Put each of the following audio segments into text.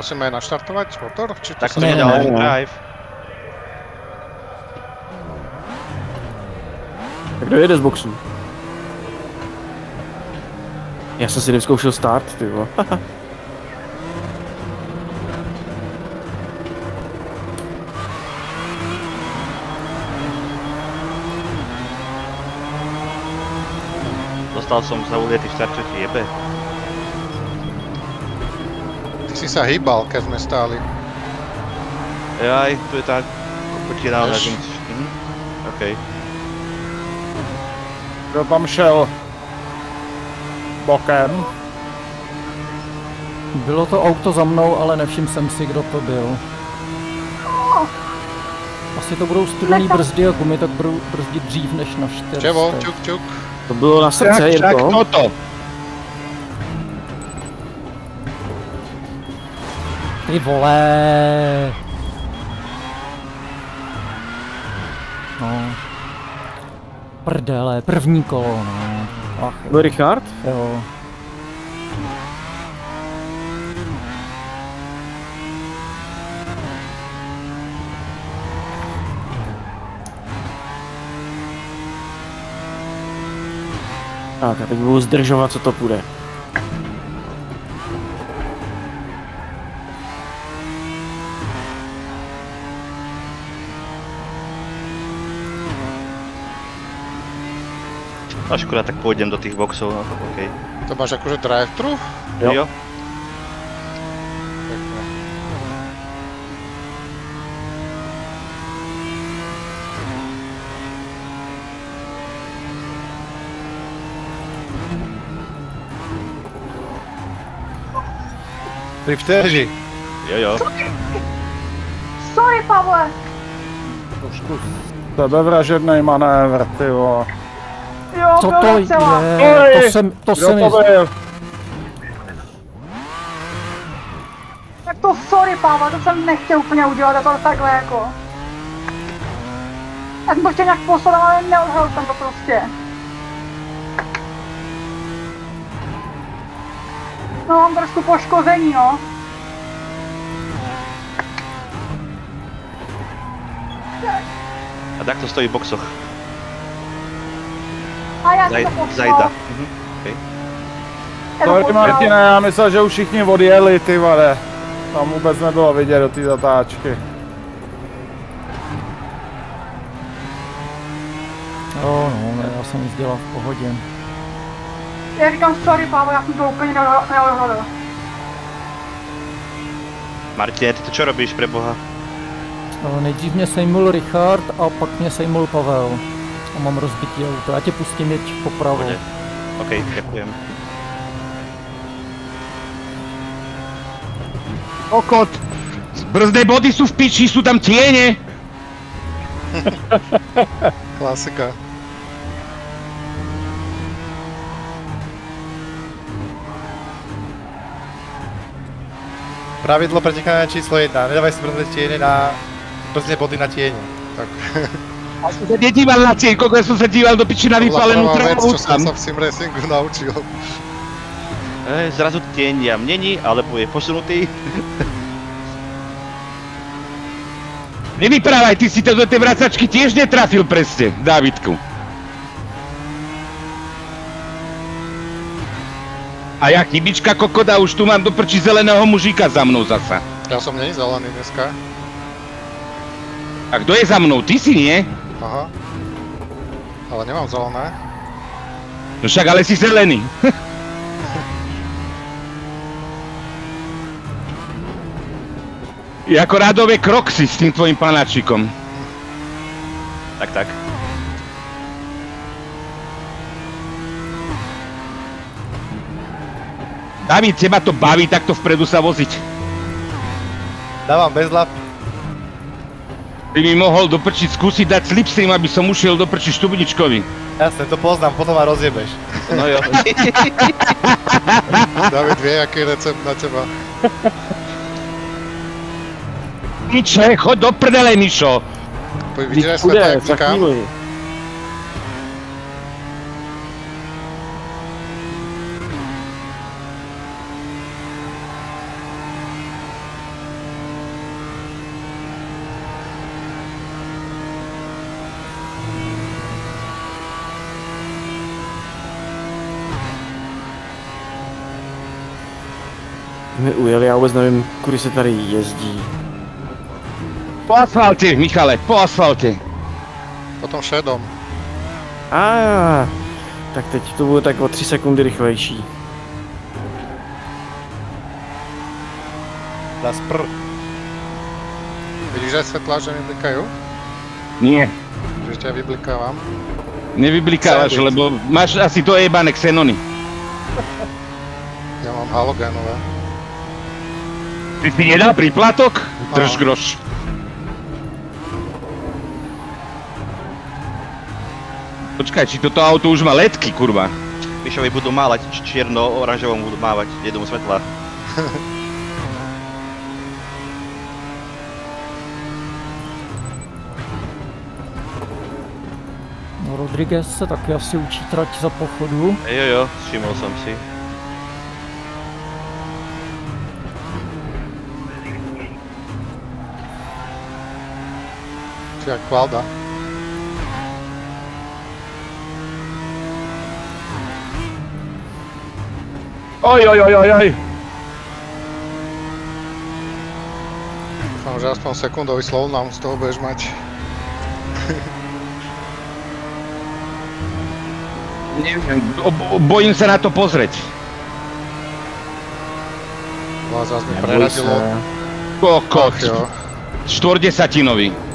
Musíme naštartovat motor? Či to Tak se to je nedá? další drive. Tak kdo jede z boxu? Já jsem si nevzkoušel start, ty vole. Dostal som sa uliety v start třetí jebe. Ty si sa hýbal, keď sme stáli. Jaj, tu je tá kopotina na Až. nic. OK. Kdo tam šel bokem? Bylo to auto za mnou, ale nevšiml jsem si, kdo to byl. Asi to budou studený brzdy a gumy, tak budou brzdit dřív než na 400. Čevo, čuk, čuk. To bylo na srdce, Jak Jirko. toto? Ty vole. No. Prdele, první kolo, no. Ach, Byl Richard? jo. Tak, a teď budu zdržovat, co to půjde. A škoda, tak pôjdem do tých boxov, no OK. To máš akože drive-thru? Jo. Pekne. Driftéři. Jo. Sorry, Pavle. Trošku sebevražednej manévr, ty vole. Jo, Co bylo to docela. je? To Kdo jsem to byl? Tak to sorry, Pavle, to jsem nechtěl úplně udělat, a to takhle jako. Já jsem to chtěl nějak poslat, ale neodhalil jsem to prostě. No, mám trošku poškození, no. A tak to stojí v boxoch. A já jsem to poslal. Zajda. Já to Sorry poslal. Martine, já myslel, že už všichni odjeli, ty vole. Tam vůbec nebylo vidět do té zatáčky. Jo, no, já jsem nic dělal v pohodě. Já říkám sorry, Pavle, já jsem to úplně neodhalil. Martine, ty to čo robíš pre boha? No, nejdřív mě sejmul Richard a pak mě sejmul Pavel. A mám rozbitý auto. Já tě pustím jeď popravu. Pohodě. OK, ďakujem. Kokot! Brzdné body sú v piči, sú tam tiene! Klasika. Pravidlo pretekania číslo 1. Nedávaj si brzdné tiene na brzdné body na tiene. Tak. A som sa nedíval na tieň, koľko ja som sa díval do piči na To bola vypalenú prvá vec, trávu čo som tam. sa v simracingu naučil. Zrazu tieň jam není, alebo je posunutý. Nevyprávaj, ty si to do tej vracačky tiež netrafil presne, Dávidku. A ja chybička kokoda, už tu mám do prči zeleného mužíka za mnou zasa. Ja som není zelený dneska. A kto je za mnou? Ty si nie? Aha. Ale nemám zelené. No však ale si zelený. Je ako rádové kroksy s tým tvojim panáčikom. Tak. David, teba to baví takto vpredu sa voziť. Dávam bez lap. Ty mi mohol do prči skúsiť dať slipstream, aby som ušiel do prči Štubničkovi. Jasne, to poznám, potom ma rozjebeš. No jo. David vie, aký je recept na teba. Miče, choď do prdele, Mišo! Vydíraj Kude, svetla, jak za říkám. chvíli. My ujeli, já vůbec nevím, kudy se tady jezdí. Po asfalte, Michale, po asfalte. Potom šedom. Tak teď to bude tak o 3 sekundy rychlejší. Las prr. Vidíš, že světla, že mi blikajú? Nie, Že ťa vyblikávam? nevyblikávaš, lebo máš asi to jebané xenony. Ja mám halogénové. Ty si nedal príplatok? Drž groš. Počkaj, či toto auto už má ledky, kurva. Mišovi budú mávať, čierno-oranžovom budú mávať, jednom svetla. No, Rodriguez se taky asi učí trať za pochodu. Jo, všimol som si. Či jak Kvalda. Oj. Dúfam, že aspoň sekundový slowdown z toho budeš mať. Neviem, bojím sa na to pozrieť. No a zás mi preradilo. Kokot. Ach jo. 4/10.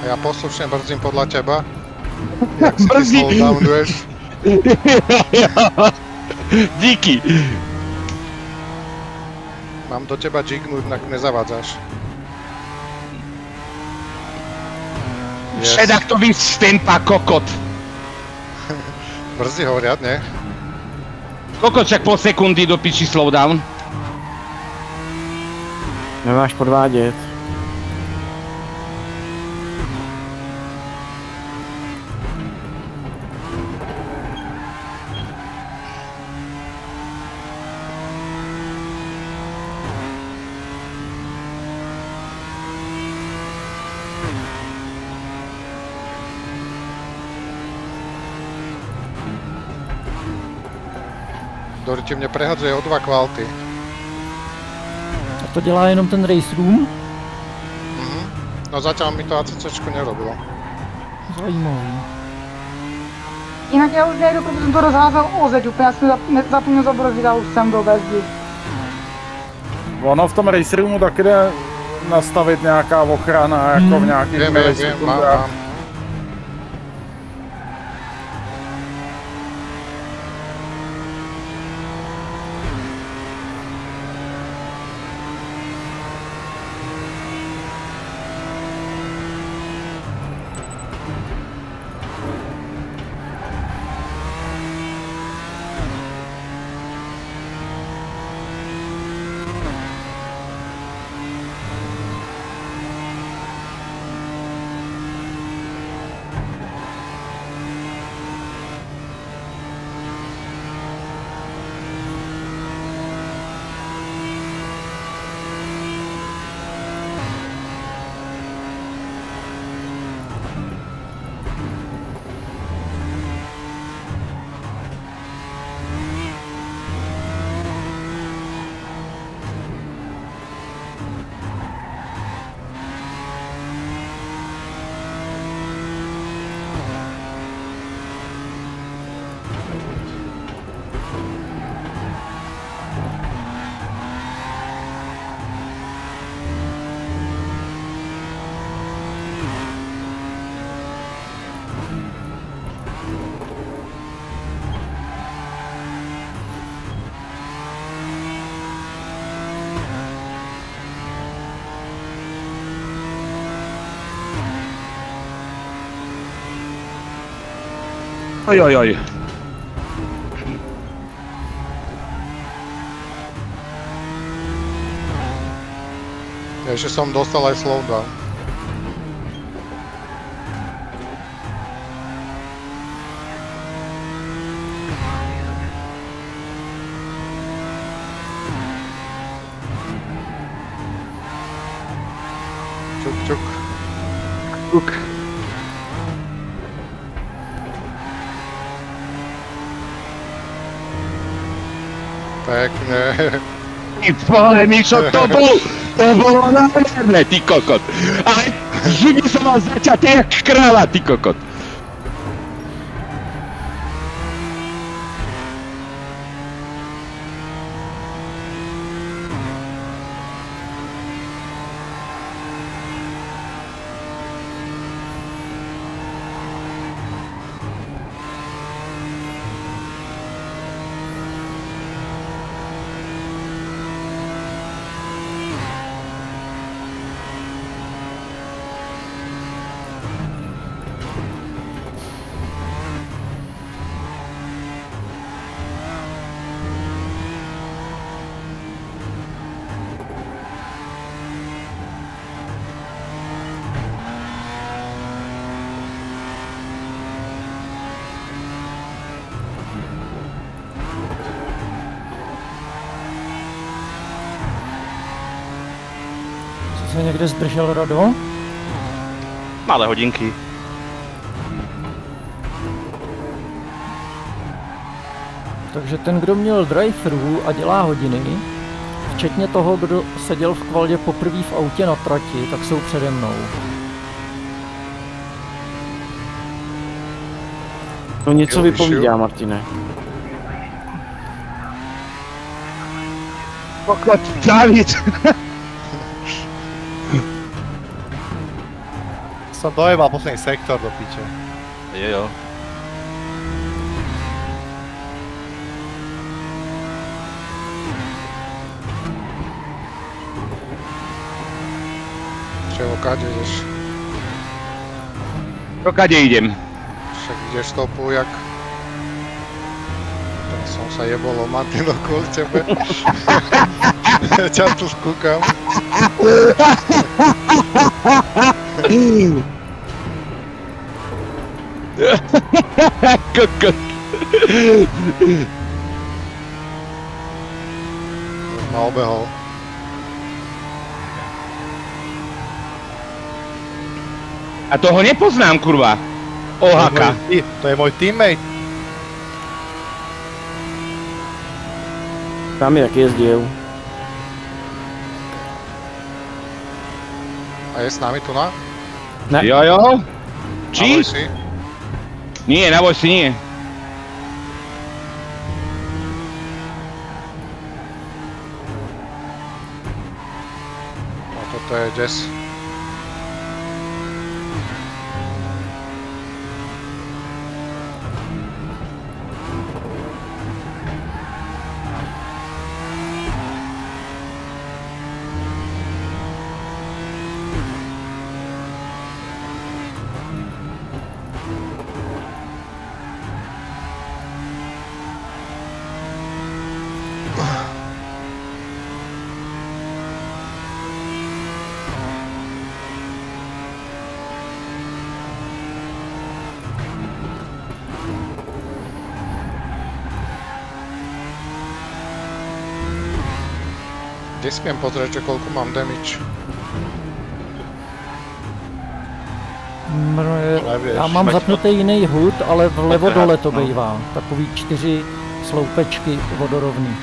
Ja poslušne brzdím podľa teba. Jak si ty Brzdí. slowdownuješ. Díky. Mám do teba jignúť, inak nezavádzaš. Yes. Šedak to vystempa, kokot. Brzdí ho riadne. Kokot, však pol sekundy do piči slowdown. Nemáš podvádět. Dory ti mě prehadzuje o 2 kvalty. A to dělá jenom ten race room? No zatiaľ mi to ACCčko nerobilo. Zajímavý. Jinak já už nejdu, protože jsem to rozházel o zeď úplně, já jsem zapomněl zabrzdit a už jsem do bezdi. Ono v tom race roomu taky jde nastavit nějaká ochrana, jako v nějakých Viem, milisekundách. mám. Oj. Ja ešte som dostal aj slowdown. Kuk. Pekne. Ty vole, Mišo, to bolo nádherné, ty kokot. Ale živí som mal začať jak kráľa, ty kokot. Se někde zdržel, Rado? Malé hodinky. Takže ten, kdo měl drive-thru a dělá hodiny, včetně toho, kdo seděl v kvaldě poprvé v autě na trati, tak jsou přede mnou. To něco vypovídá, Martine. Kokot, David. Som dojebal posledný sektor do piče. Jo. Čeho, kade ideš? Dokade idem? Však ideš stopu, jak... Teraz som sa jebol o Martin okolo tebe. Ťa tu skúkam. Kokot. Ma obehol. A toho nepoznám, kurva. Ohaka. To je môj teammate. Tam jak jezdil. A je s nami tu na? Ne. Jo, jo. Či? Ahoj si. Nie, na vojsi nie. No toto je des. Kde si viem pozrieť, že koľko mám damage? Já mám zapnutý jiný HUD, ale vlevo dole to bývá. Takový 4 sloupečky vodorovný.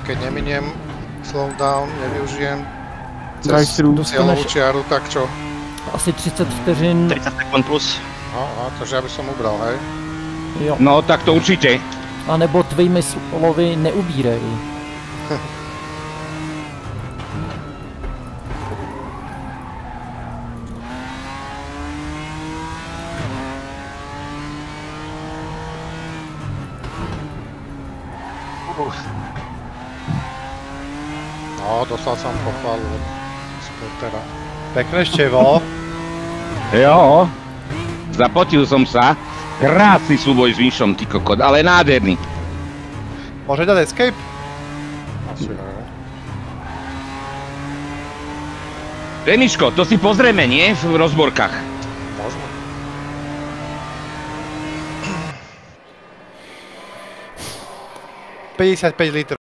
A keď neminiem slowdown, nevyužijem Drive-thru. cieľovú čiaru, tak čo? Asi 30 vteřin, 30 sekund plus. No, takže ja by som ubral, hej? jo. No tak to určite. A nebo tvými slovy neubírej. No, dostal som pochvalu od Sportera. Pekné števo. Jo. Zapotil som sa. Krásny súboj s Vinšom, ty kokot, ale nádherný. Môže dať escape? Asi hej. Remiško, to si pozrieme, nie? V rozborkách. Možno. $55 litrov.